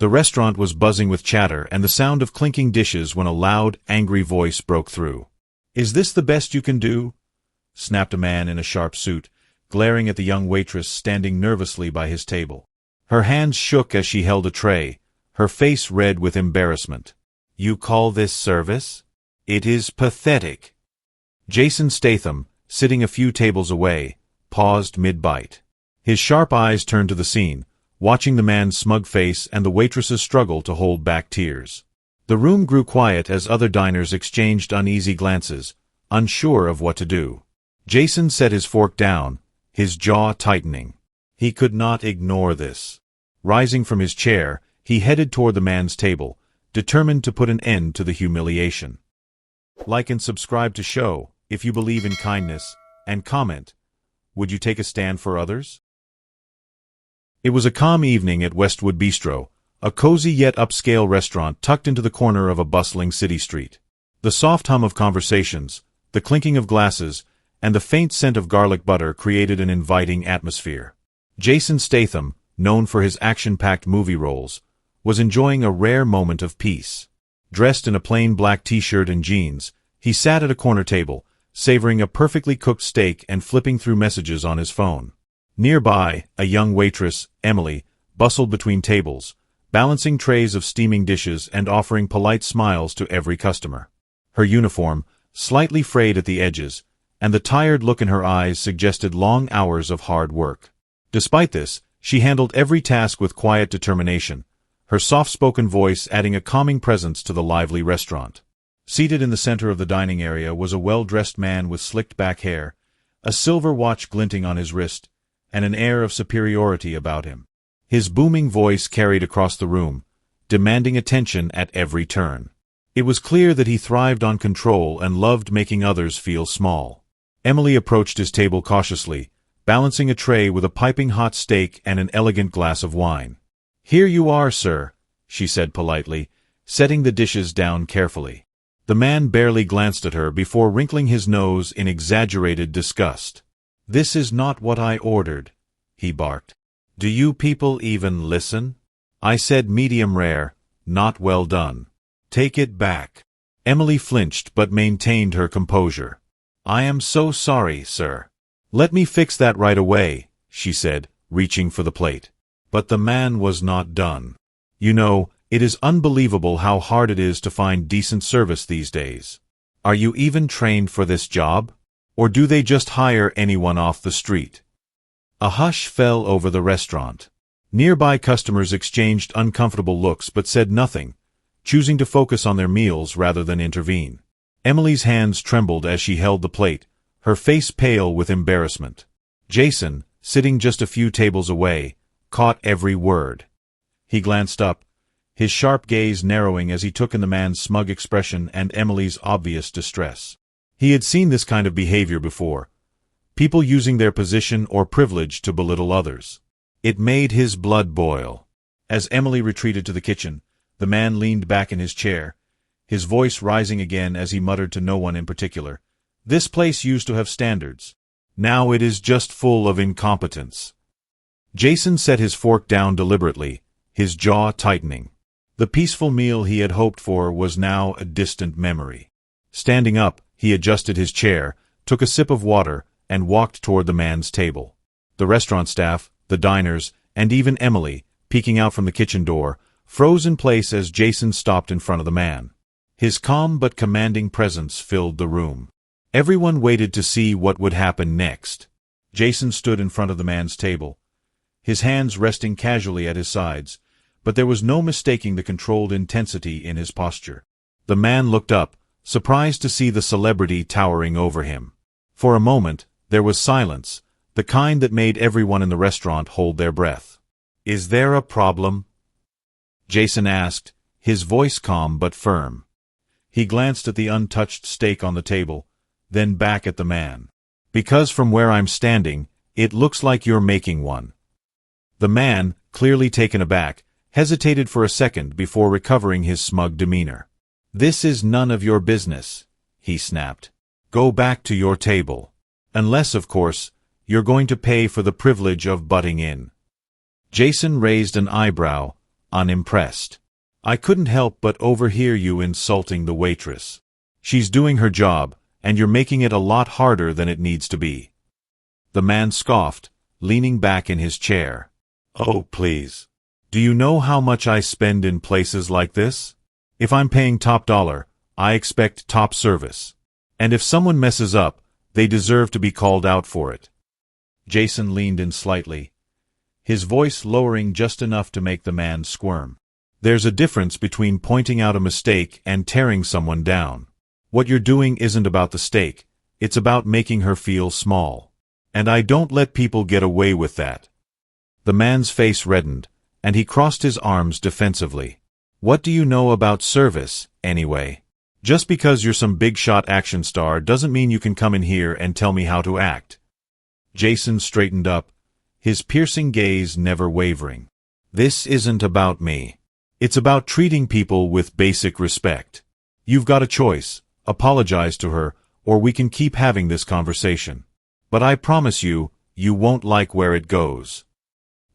The restaurant was buzzing with chatter and the sound of clinking dishes when a loud, angry voice broke through. "Is this the best you can do?" snapped a man in a sharp suit, glaring at the young waitress standing nervously by his table. Her hands shook as she held a tray, her face red with embarrassment. "You call this service? It is pathetic." Jason Statham, sitting a few tables away, paused mid-bite. His sharp eyes turned to the scene, watching the man's smug face and the waitress's struggle to hold back tears. The room grew quiet as other diners exchanged uneasy glances, unsure of what to do. Jason set his fork down, his jaw tightening. He could not ignore this. Rising from his chair, he headed toward the man's table, determined to put an end to the humiliation. Like and subscribe to show, if you believe in kindness, and comment, would you take a stand for others? It was a calm evening at Westwood Bistro, a cozy yet upscale restaurant tucked into the corner of a bustling city street. The soft hum of conversations, the clinking of glasses, and the faint scent of garlic butter created an inviting atmosphere. Jason Statham, known for his action-packed movie roles, was enjoying a rare moment of peace. Dressed in a plain black t-shirt and jeans, he sat at a corner table, savoring a perfectly cooked steak and flipping through messages on his phone. Nearby, a young waitress, Emily, bustled between tables, balancing trays of steaming dishes and offering polite smiles to every customer. Her uniform, slightly frayed at the edges, and the tired look in her eyes suggested long hours of hard work. Despite this, she handled every task with quiet determination, her soft-spoken voice adding a calming presence to the lively restaurant. Seated in the center of the dining area was a well-dressed man with slicked back hair, a silver watch glinting on his wrist, and an air of superiority about him. His booming voice carried across the room, demanding attention at every turn. It was clear that he thrived on control and loved making others feel small. Emily approached his table cautiously, balancing a tray with a piping hot steak and an elegant glass of wine. "Here you are, sir," she said politely, setting the dishes down carefully. The man barely glanced at her before wrinkling his nose in exaggerated disgust. "This is not what I ordered," he barked. "Do you people even listen? I said medium rare, not well done. Take it back." Emily flinched but maintained her composure. "I am so sorry, sir." "Let me fix that right away," she said, reaching for the plate. But the man was not done. "You know, it is unbelievable how hard it is to find decent service these days. Are you even trained for this job? Or do they just hire anyone off the street?" A hush fell over the restaurant. Nearby customers exchanged uncomfortable looks but said nothing, choosing to focus on their meals rather than intervene. Emily's hands trembled as she held the plate, her face pale with embarrassment. Jason, sitting just a few tables away, caught every word. He glanced up, his sharp gaze narrowing as he took in the man's smug expression and Emily's obvious distress. He had seen this kind of behavior before, people using their position or privilege to belittle others. It made his blood boil. As Emily retreated to the kitchen, the man leaned back in his chair, his voice rising again as he muttered to no one in particular. "This place used to have standards. Now it is just full of incompetence." Jason set his fork down deliberately, his jaw tightening. The peaceful meal he had hoped for was now a distant memory. Standing up, he adjusted his chair, took a sip of water, and walked toward the man's table. The restaurant staff, the diners, and even Emily, peeking out from the kitchen door, froze in place as Jason stopped in front of the man. His calm but commanding presence filled the room. Everyone waited to see what would happen next. Jason stood in front of the man's table, his hands resting casually at his sides, but there was no mistaking the controlled intensity in his posture. The man looked up, surprised to see the celebrity towering over him. For a moment, there was silence, the kind that made everyone in the restaurant hold their breath. "Is there a problem?" Jason asked, his voice calm but firm. He glanced at the untouched steak on the table, then back at the man. "Because from where I'm standing, it looks like you're making one." The man, clearly taken aback, hesitated for a second before recovering his smug demeanor. "This is none of your business," he snapped. "Go back to your table. Unless, of course, you're going to pay for the privilege of butting in." Jason raised an eyebrow, unimpressed. I couldn't help but overhear you insulting the waitress. She's doing her job, and you're making it a lot harder than it needs to be. The man scoffed, leaning back in his chair. Oh, please. Do you know how much I spend in places like this? If I'm paying top dollar, I expect top service. And if someone messes up, they deserve to be called out for it. Jason leaned in slightly, his voice lowering just enough to make the man squirm. There's a difference between pointing out a mistake and tearing someone down. What you're doing isn't about the stake, it's about making her feel small. And I don't let people get away with that. The man's face reddened, and he crossed his arms defensively. What do you know about service, anyway? Just because you're some big-shot action star doesn't mean you can come in here and tell me how to act. Jason straightened up, his piercing gaze never wavering. This isn't about me. It's about treating people with basic respect. You've got a choice, apologize to her, or we can keep having this conversation. But I promise you, you won't like where it goes.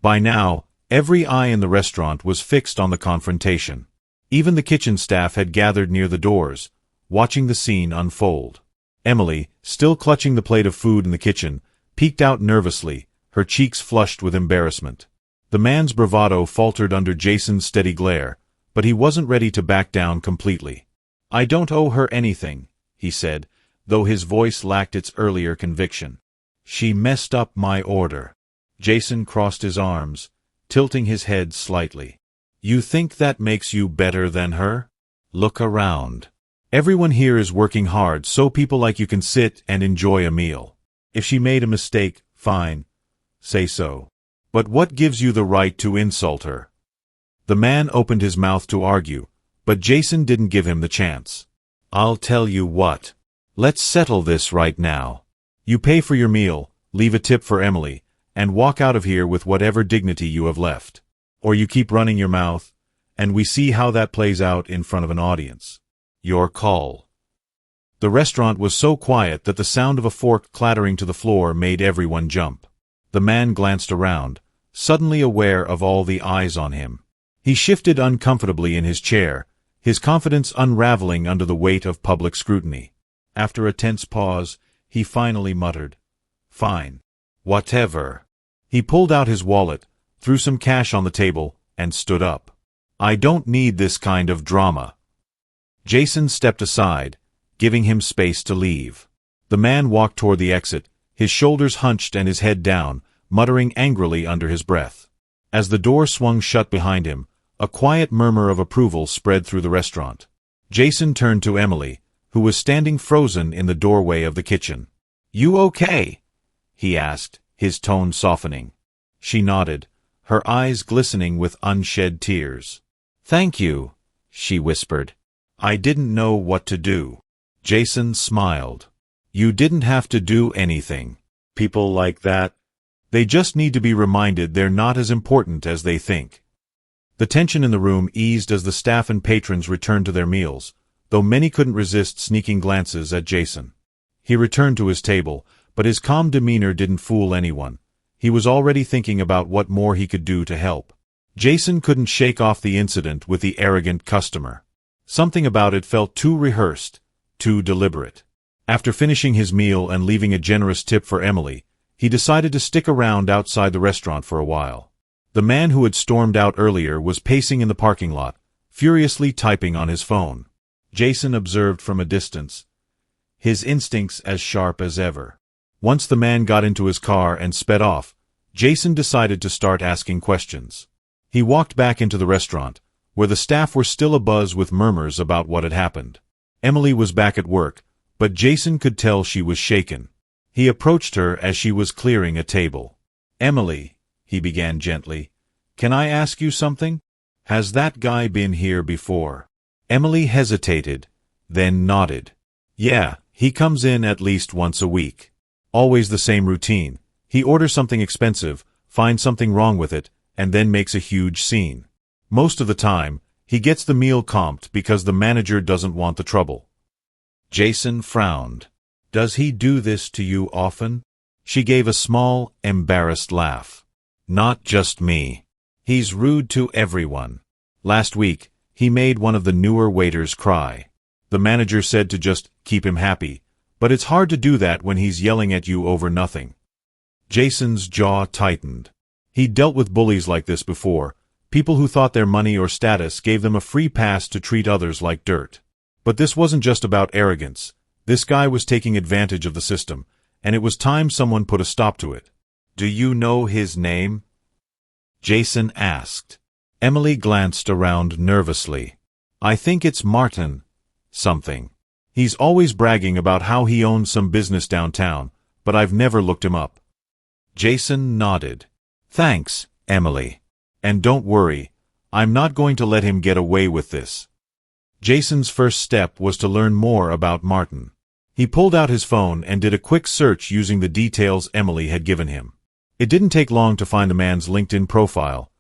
By now, every eye in the restaurant was fixed on the confrontation. Even the kitchen staff had gathered near the doors, watching the scene unfold. Emily, still clutching the plate of food in the kitchen, peeked out nervously, her cheeks flushed with embarrassment. The man's bravado faltered under Jason's steady glare, but he wasn't ready to back down completely. I don't owe her anything, he said, though his voice lacked its earlier conviction. She messed up my order. Jason crossed his arms, tilting his head slightly. You think that makes you better than her? Look around. Everyone here is working hard so people like you can sit and enjoy a meal. If she made a mistake, fine. Say so. But what gives you the right to insult her? The man opened his mouth to argue, but Jason didn't give him the chance. I'll tell you what. Let's settle this right now. You pay for your meal, leave a tip for Emily, and walk out of here with whatever dignity you have left. Or you keep running your mouth, and we see how that plays out in front of an audience. Your call. The restaurant was so quiet that the sound of a fork clattering to the floor made everyone jump. The man glanced around, suddenly aware of all the eyes on him. He shifted uncomfortably in his chair, his confidence unraveling under the weight of public scrutiny. After a tense pause, he finally muttered, Fine. Whatever. He pulled out his wallet, threw some cash on the table, and stood up. I don't need this kind of drama. Jason stepped aside, giving him space to leave. The man walked toward the exit, his shoulders hunched and his head down, muttering angrily under his breath. As the door swung shut behind him, a quiet murmur of approval spread through the restaurant. Jason turned to Emily, who was standing frozen in the doorway of the kitchen. You okay? He asked, his tone softening. She nodded, her eyes glistening with unshed tears. Thank you, she whispered. I didn't know what to do. Jason smiled. You didn't have to do anything. People like that, they just need to be reminded they're not as important as they think. The tension in the room eased as the staff and patrons returned to their meals, though many couldn't resist sneaking glances at Jason. He returned to his table, but his calm demeanor didn't fool anyone. He was already thinking about what more he could do to help. Jason couldn't shake off the incident with the arrogant customer. Something about it felt too rehearsed, too deliberate. After finishing his meal and leaving a generous tip for Emily, he decided to stick around outside the restaurant for a while. The man who had stormed out earlier was pacing in the parking lot, furiously typing on his phone. Jason observed from a distance, his instincts as sharp as ever. Once the man got into his car and sped off, Jason decided to start asking questions. He walked back into the restaurant, where the staff were still abuzz with murmurs about what had happened. Emily was back at work, but Jason could tell she was shaken. He approached her as she was clearing a table. Emily, he began gently, can I ask you something? Has that guy been here before? Emily hesitated, then nodded. Yeah, he comes in at least once a week. Always the same routine. He orders something expensive, finds something wrong with it, and then makes a huge scene. Most of the time, he gets the meal comped because the manager doesn't want the trouble. Jason frowned. Does he do this to you often? She gave a small, embarrassed laugh. Not just me. He's rude to everyone. Last week, he made one of the newer waiters cry. The manager said to just keep him happy, but it's hard to do that when he's yelling at you over nothing. Jason's jaw tightened. He'd dealt with bullies like this before, people who thought their money or status gave them a free pass to treat others like dirt. But this wasn't just about arrogance. This guy was taking advantage of the system, and it was time someone put a stop to it. "Do you know his name?" Jason asked. Emily glanced around nervously. "I think it's Martin. Something. He's always bragging about how he owns some business downtown, but I've never looked him up." Jason nodded. "Thanks, Emily. And don't worry, I'm not going to let him get away with this." Jason's first step was to learn more about Martin. He pulled out his phone and did a quick search using the details Emily had given him. It didn't take long to find the man's LinkedIn profile.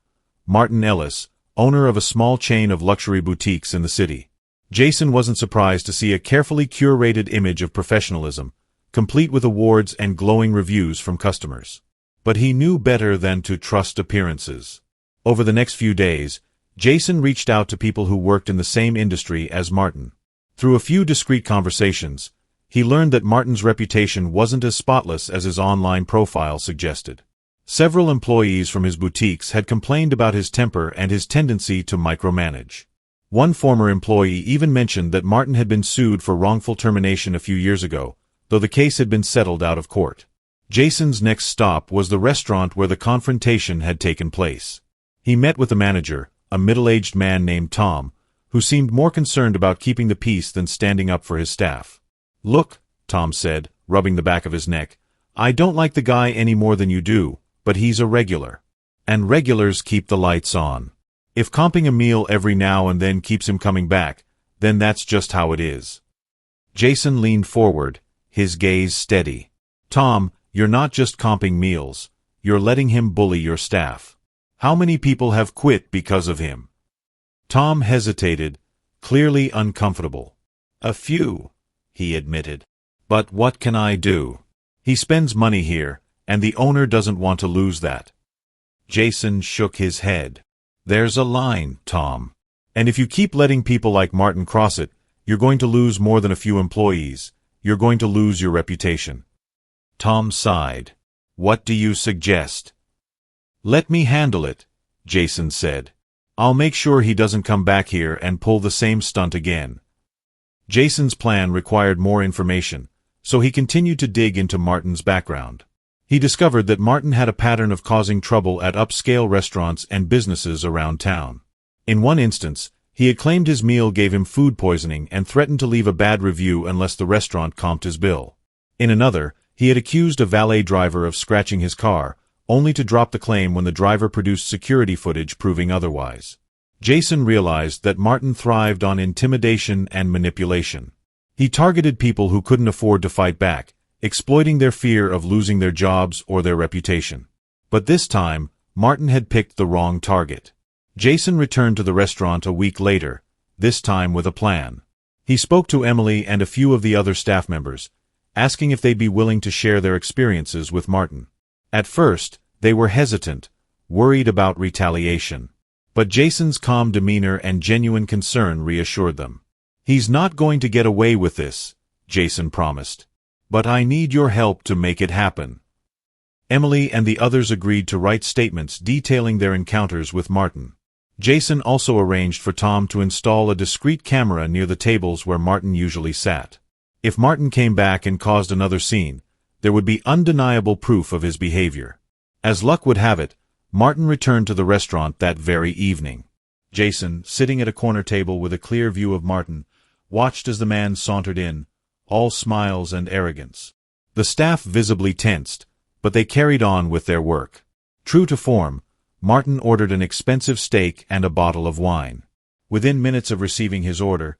Martin Ellis, owner of a small chain of luxury boutiques in the city. Jason wasn't surprised to see a carefully curated image of professionalism, complete with awards and glowing reviews from customers. But he knew better than to trust appearances. Over the next few days, Jason reached out to people who worked in the same industry as Martin. Through a few discreet conversations, he learned that Martin's reputation wasn't as spotless as his online profile suggested. Several employees from his boutiques had complained about his temper and his tendency to micromanage. One former employee even mentioned that Martin had been sued for wrongful termination a few years ago, though the case had been settled out of court. Jason's next stop was the restaurant where the confrontation had taken place. He met with the manager, a middle-aged man named Tom, who seemed more concerned about keeping the peace than standing up for his staff. "Look," Tom said, rubbing the back of his neck, "I don't like the guy any more than you do, but he's a regular. And regulars keep the lights on. If comping a meal every now and then keeps him coming back, then that's just how it is." Jason leaned forward, his gaze steady. "Tom, you're not just comping meals, you're letting him bully your staff. How many people have quit because of him?" Tom hesitated, clearly uncomfortable. "A few," he admitted. "But what can I do? He spends money here, and the owner doesn't want to lose that." Jason shook his head. "There's a line, Tom. And if you keep letting people like Martin cross it, you're going to lose more than a few employees. You're going to lose your reputation." Tom sighed. "What do you suggest?" "Let me handle it," Jason said. "I'll make sure he doesn't come back here and pull the same stunt again." Jason's plan required more information, so he continued to dig into Martin's background. He discovered that Martin had a pattern of causing trouble at upscale restaurants and businesses around town. In one instance, he had claimed his meal gave him food poisoning and threatened to leave a bad review unless the restaurant comped his bill. In another, he had accused a valet driver of scratching his car, only to drop the claim when the driver produced security footage proving otherwise. Jason realized that Martin thrived on intimidation and manipulation. He targeted people who couldn't afford to fight back, exploiting their fear of losing their jobs or their reputation. But this time, Martin had picked the wrong target. Jason returned to the restaurant a week later, this time with a plan. He spoke to Emily and a few of the other staff members, asking if they'd be willing to share their experiences with Martin. At first, they were hesitant, worried about retaliation. But Jason's calm demeanor and genuine concern reassured them. "He's not going to get away with this," Jason promised. "But I need your help to make it happen." Emily and the others agreed to write statements detailing their encounters with Martin. Jason also arranged for Tom to install a discreet camera near the tables where Martin usually sat. If Martin came back and caused another scene, there would be undeniable proof of his behavior. As luck would have it, Martin returned to the restaurant that very evening. Jason, sitting at a corner table with a clear view of Martin, watched as the man sauntered in, all smiles and arrogance. The staff visibly tensed, but they carried on with their work. True to form, Martin ordered an expensive steak and a bottle of wine. Within minutes of receiving his order,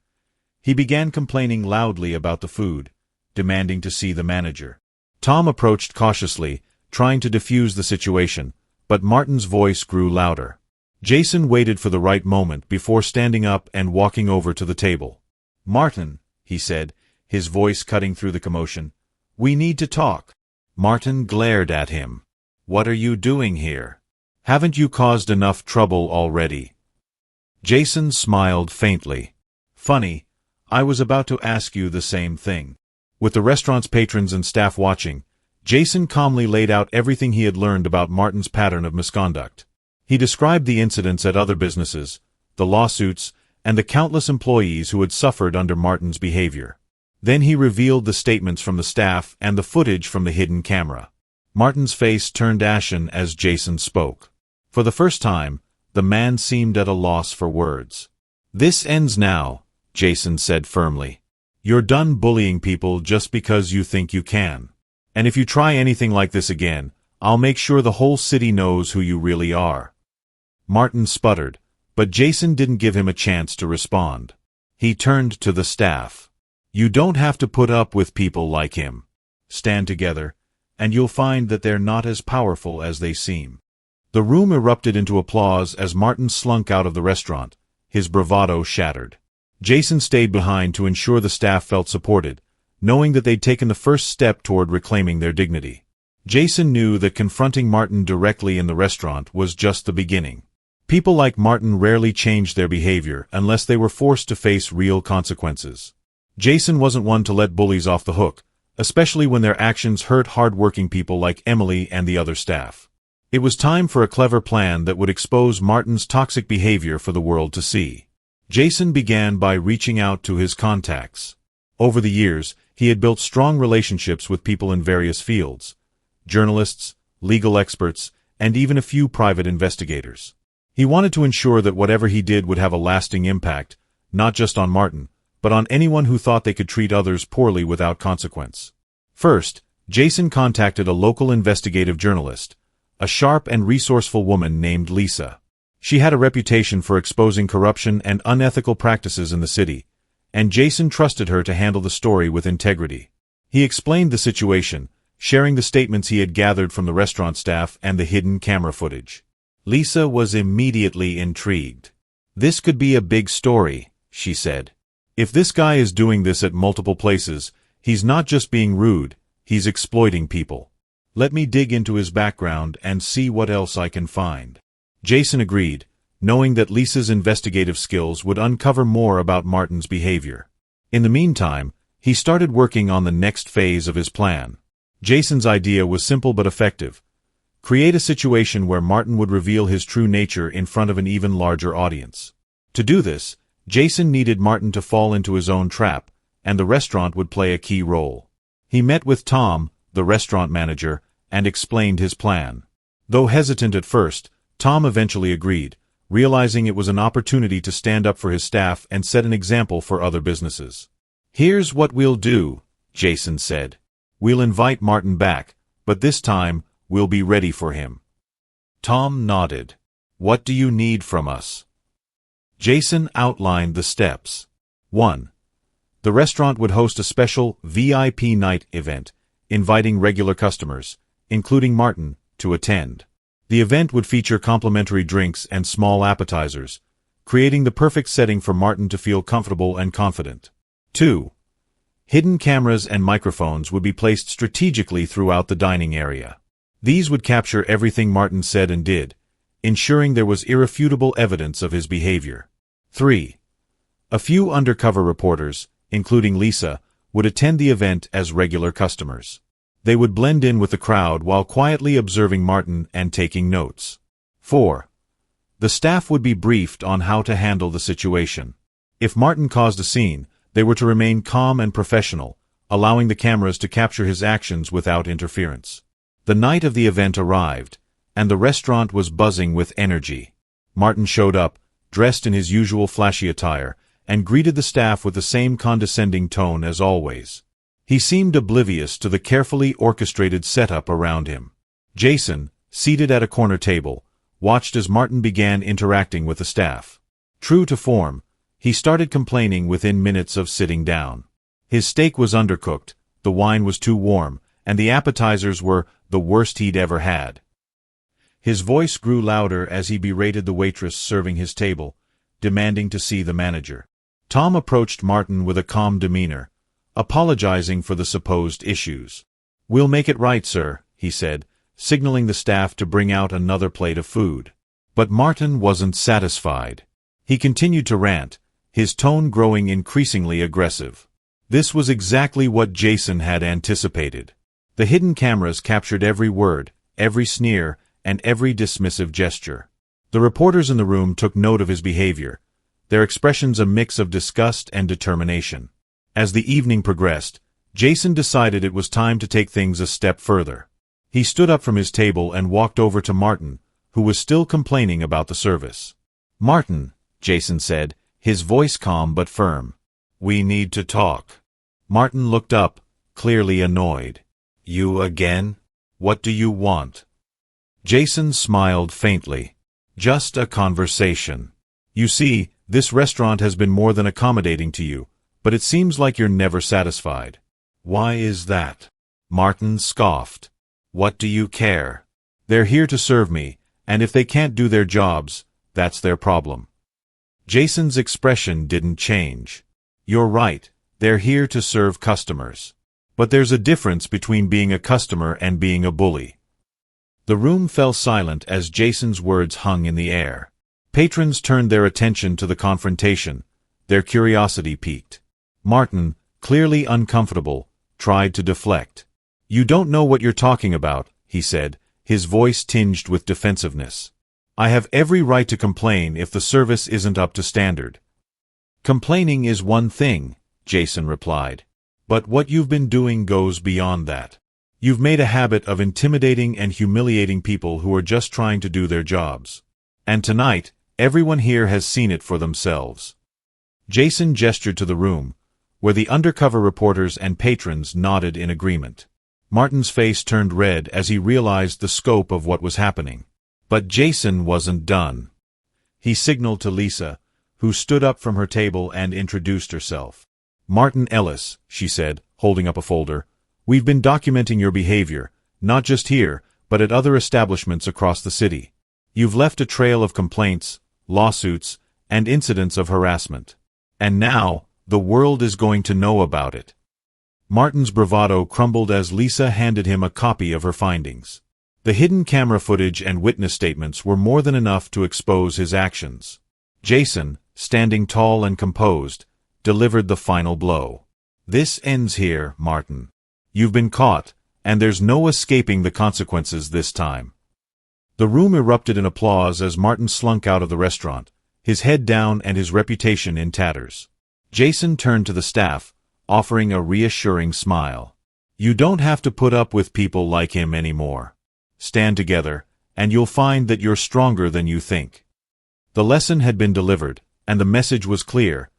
he began complaining loudly about the food, demanding to see the manager. Tom approached cautiously, trying to defuse the situation, but Martin's voice grew louder. Jason waited for the right moment before standing up and walking over to the table. "Martin," he said, his voice cutting through the commotion, "we need to talk." Martin glared at him. "What are you doing here? Haven't you caused enough trouble already?" Jason smiled faintly. Funny, I was about to ask you the same thing. With the restaurant's patrons and staff watching, Jason calmly laid out everything he had learned about Martin's pattern of misconduct. He described the incidents at other businesses, the lawsuits, and the countless employees who had suffered under Martin's behavior. Then he revealed the statements from the staff and the footage from the hidden camera. Martin's face turned ashen as Jason spoke. For the first time, the man seemed at a loss for words. "This ends now," Jason said firmly. "You're done bullying people just because you think you can. And if you try anything like this again, I'll make sure the whole city knows who you really are." Martin sputtered, but Jason didn't give him a chance to respond. He turned to the staff. "You don't have to put up with people like him. Stand together, and you'll find that they're not as powerful as they seem." The room erupted into applause as Martin slunk out of the restaurant, his bravado shattered. Jason stayed behind to ensure the staff felt supported, knowing that they'd taken the first step toward reclaiming their dignity. Jason knew that confronting Martin directly in the restaurant was just the beginning. People like Martin rarely changed their behavior unless they were forced to face real consequences. Jason wasn't one to let bullies off the hook, especially when their actions hurt hard-working people like Emily and the other staff. It was time for a clever plan that would expose Martin's toxic behavior for the world to see. Jason began by reaching out to his contacts. Over the years, he had built strong relationships with people in various fields: journalists, legal experts, and even a few private investigators. He wanted to ensure that whatever he did would have a lasting impact, not just on Martin, but on anyone who thought they could treat others poorly without consequence. First, Jason contacted a local investigative journalist, a sharp and resourceful woman named Lisa. She had a reputation for exposing corruption and unethical practices in the city, and Jason trusted her to handle the story with integrity. He explained the situation, sharing the statements he had gathered from the restaurant staff and the hidden camera footage. Lisa was immediately intrigued. "This could be a big story," she said. "If this guy is doing this at multiple places, he's not just being rude, he's exploiting people. Let me dig into his background and see what else I can find." Jason agreed, knowing that Lisa's investigative skills would uncover more about Martin's behavior. In the meantime, he started working on the next phase of his plan. Jason's idea was simple but effective: create a situation where Martin would reveal his true nature in front of an even larger audience. To do this, Jason needed Martin to fall into his own trap, and the restaurant would play a key role. He met with Tom, the restaurant manager, and explained his plan. Though hesitant at first, Tom eventually agreed, realizing it was an opportunity to stand up for his staff and set an example for other businesses. "Here's what we'll do," Jason said. "We'll invite Martin back, but this time, we'll be ready for him." Tom nodded. "What do you need from us?" Jason outlined the steps. 1. The restaurant would host a special VIP night event, inviting regular customers, including Martin, to attend. The event would feature complimentary drinks and small appetizers, creating the perfect setting for Martin to feel comfortable and confident. 2. Hidden cameras and microphones would be placed strategically throughout the dining area. These would capture everything Martin said and did, ensuring there was irrefutable evidence of his behavior. 3. A few undercover reporters, including Lisa, would attend the event as regular customers. They would blend in with the crowd while quietly observing Martin and taking notes. 4. The staff would be briefed on how to handle the situation. If Martin caused a scene, they were to remain calm and professional, allowing the cameras to capture his actions without interference. The night of the event arrived, and the restaurant was buzzing with energy. Martin showed up, dressed in his usual flashy attire, and greeted the staff with the same condescending tone as always. He seemed oblivious to the carefully orchestrated setup around him. Jason, seated at a corner table, watched as Martin began interacting with the staff. True to form, he started complaining within minutes of sitting down. His steak was undercooked, the wine was too warm, and the appetizers were the worst he'd ever had. His voice grew louder as he berated the waitress serving his table, demanding to see the manager. Tom approached Martin with a calm demeanor, apologizing for the supposed issues. "We'll make it right, sir," he said, signaling the staff to bring out another plate of food. But Martin wasn't satisfied. He continued to rant, his tone growing increasingly aggressive. This was exactly what Jason had anticipated. The hidden cameras captured every word, every sneer, and every dismissive gesture. The reporters in the room took note of his behavior, their expressions a mix of disgust and determination. As the evening progressed, Jason decided it was time to take things a step further. He stood up from his table and walked over to Martin, who was still complaining about the service. "Martin," Jason said, his voice calm but firm. "We need to talk." Martin looked up, clearly annoyed. "You again? What do you want?" Jason smiled faintly. "Just a conversation. You see, this restaurant has been more than accommodating to you, but it seems like you're never satisfied." "Why is that?" Martin scoffed. "What do you care? They're here to serve me, and if they can't do their jobs, that's their problem." Jason's expression didn't change. "You're right, they're here to serve customers. But there's a difference between being a customer and being a bully." The room fell silent as Jason's words hung in the air. Patrons turned their attention to the confrontation, their curiosity piqued. Martin, clearly uncomfortable, tried to deflect. "You don't know what you're talking about," he said, his voice tinged with defensiveness. "I have every right to complain if the service isn't up to standard." "Complaining is one thing," Jason replied. "But what you've been doing goes beyond that. You've made a habit of intimidating and humiliating people who are just trying to do their jobs. And tonight, everyone here has seen it for themselves." Jason gestured to the room, where the undercover reporters and patrons nodded in agreement. Martin's face turned red as he realized the scope of what was happening. But Jason wasn't done. He signaled to Lisa, who stood up from her table and introduced herself. "Martin Ellis," she said, holding up a folder. "We've been documenting your behavior, not just here, but at other establishments across the city. You've left a trail of complaints, lawsuits, and incidents of harassment. And now, the world is going to know about it." Martin's bravado crumbled as Lisa handed him a copy of her findings. The hidden camera footage and witness statements were more than enough to expose his actions. Jason, standing tall and composed, delivered the final blow. "This ends here, Martin. You've been caught, and there's no escaping the consequences this time." The room erupted in applause as Martin slunk out of the restaurant, his head down and his reputation in tatters. Jason turned to the staff, offering a reassuring smile. "You don't have to put up with people like him anymore. Stand together, and you'll find that you're stronger than you think." The lesson had been delivered, and the message was clear.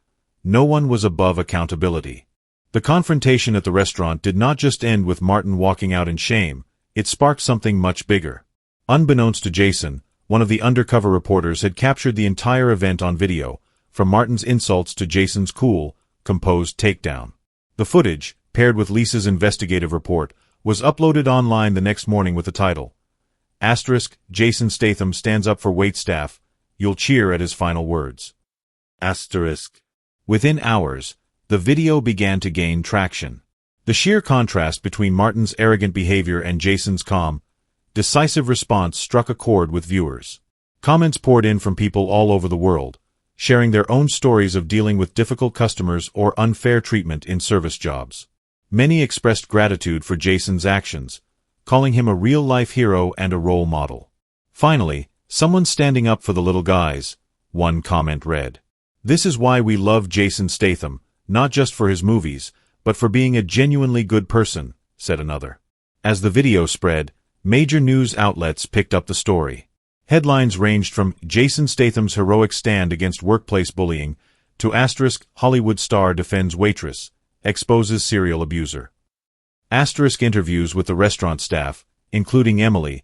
No one was above accountability. The confrontation at the restaurant did not just end with Martin walking out in shame, it sparked something much bigger. Unbeknownst to Jason, one of the undercover reporters had captured the entire event on video, from Martin's insults to Jason's cool, composed takedown. The footage, paired with Lisa's investigative report, was uploaded online the next morning with the title, *, Jason Statham stands up for waitstaff, you'll cheer at his final words. *. Within hours, the video began to gain traction. The sheer contrast between Martin's arrogant behavior and Jason's calm, decisive response struck a chord with viewers. Comments poured in from people all over the world, sharing their own stories of dealing with difficult customers or unfair treatment in service jobs. Many expressed gratitude for Jason's actions, calling him a real-life hero and a role model. Finally, someone standing up for the little guys, one comment read. "This is why we love Jason Statham, not just for his movies, but for being a genuinely good person," said another. As the video spread, major news outlets picked up the story. Headlines ranged from Jason Statham's heroic stand against workplace bullying to * Hollywood star defends Waitress, exposes serial abuser. * Interviews with the restaurant staff, including Emily,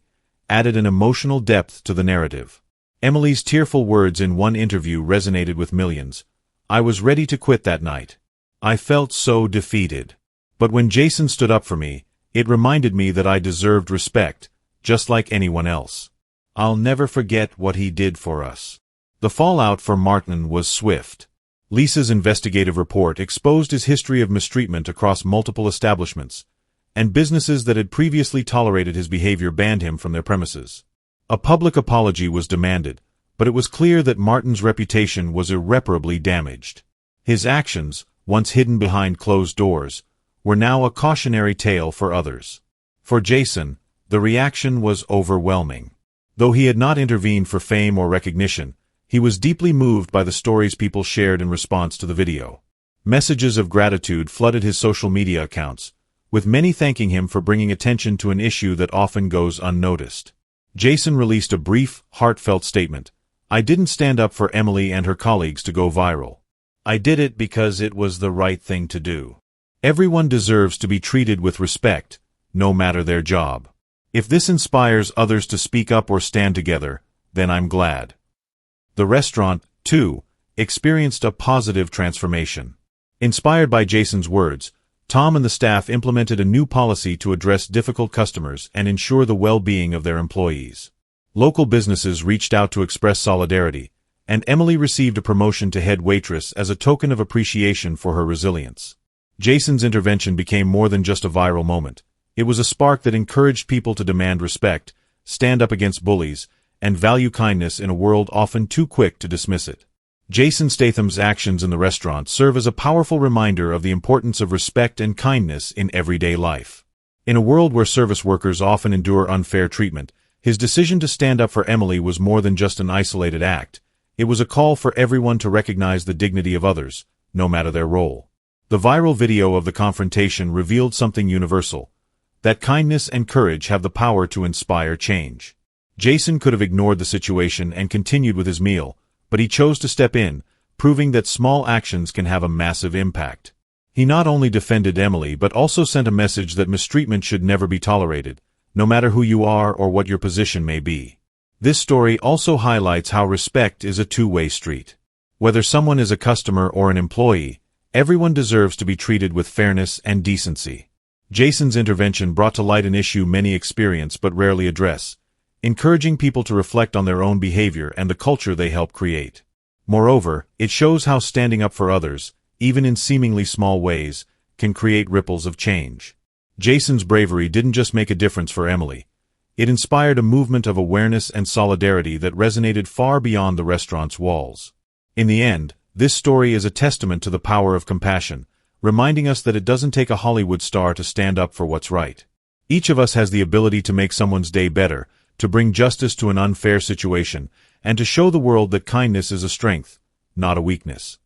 added an emotional depth to the narrative. Emily's tearful words in one interview resonated with millions. "I was ready to quit that night. I felt so defeated. But when Jason stood up for me, it reminded me that I deserved respect, just like anyone else. I'll never forget what he did for us." The fallout for Martin was swift. Lisa's investigative report exposed his history of mistreatment across multiple establishments, and businesses that had previously tolerated his behavior banned him from their premises. A public apology was demanded, but it was clear that Martin's reputation was irreparably damaged. His actions, once hidden behind closed doors, were now a cautionary tale for others. For Jason, the reaction was overwhelming. Though he had not intervened for fame or recognition, he was deeply moved by the stories people shared in response to the video. Messages of gratitude flooded his social media accounts, with many thanking him for bringing attention to an issue that often goes unnoticed. Jason released a brief, heartfelt statement. "I didn't stand up for Emily and her colleagues to go viral. I did it because it was the right thing to do. Everyone deserves to be treated with respect, no matter their job. If this inspires others to speak up or stand together, then I'm glad." The restaurant, too, experienced a positive transformation. Inspired by Jason's words, Tom and the staff implemented a new policy to address difficult customers and ensure the well-being of their employees. Local businesses reached out to express solidarity, and Emily received a promotion to head waitress as a token of appreciation for her resilience. Jason's intervention became more than just a viral moment. It was a spark that encouraged people to demand respect, stand up against bullies, and value kindness in a world often too quick to dismiss it. Jason Statham's actions in the restaurant serve as a powerful reminder of the importance of respect and kindness in everyday life. In a world where service workers often endure unfair treatment, his decision to stand up for Emily was more than just an isolated act. It was a call for everyone to recognize the dignity of others, no matter their role. The viral video of the confrontation revealed something universal: that kindness and courage have the power to inspire change. Jason could have ignored the situation and continued with his meal, but he chose to step in, proving that small actions can have a massive impact. He not only defended Emily but also sent a message that mistreatment should never be tolerated, no matter who you are or what your position may be. This story also highlights how respect is a two-way street. Whether someone is a customer or an employee, everyone deserves to be treated with fairness and decency. Jason's intervention brought to light an issue many experience but rarely address, encouraging people to reflect on their own behavior and the culture they help create. Moreover, it shows how standing up for others, even in seemingly small ways, can create ripples of change. Jason's bravery didn't just make a difference for Emily. It inspired a movement of awareness and solidarity that resonated far beyond the restaurant's walls. In the end, this story is a testament to the power of compassion, reminding us that it doesn't take a Hollywood star to stand up for what's right. Each of us has the ability to make someone's day better, to bring justice to an unfair situation, and to show the world that kindness is a strength, not a weakness.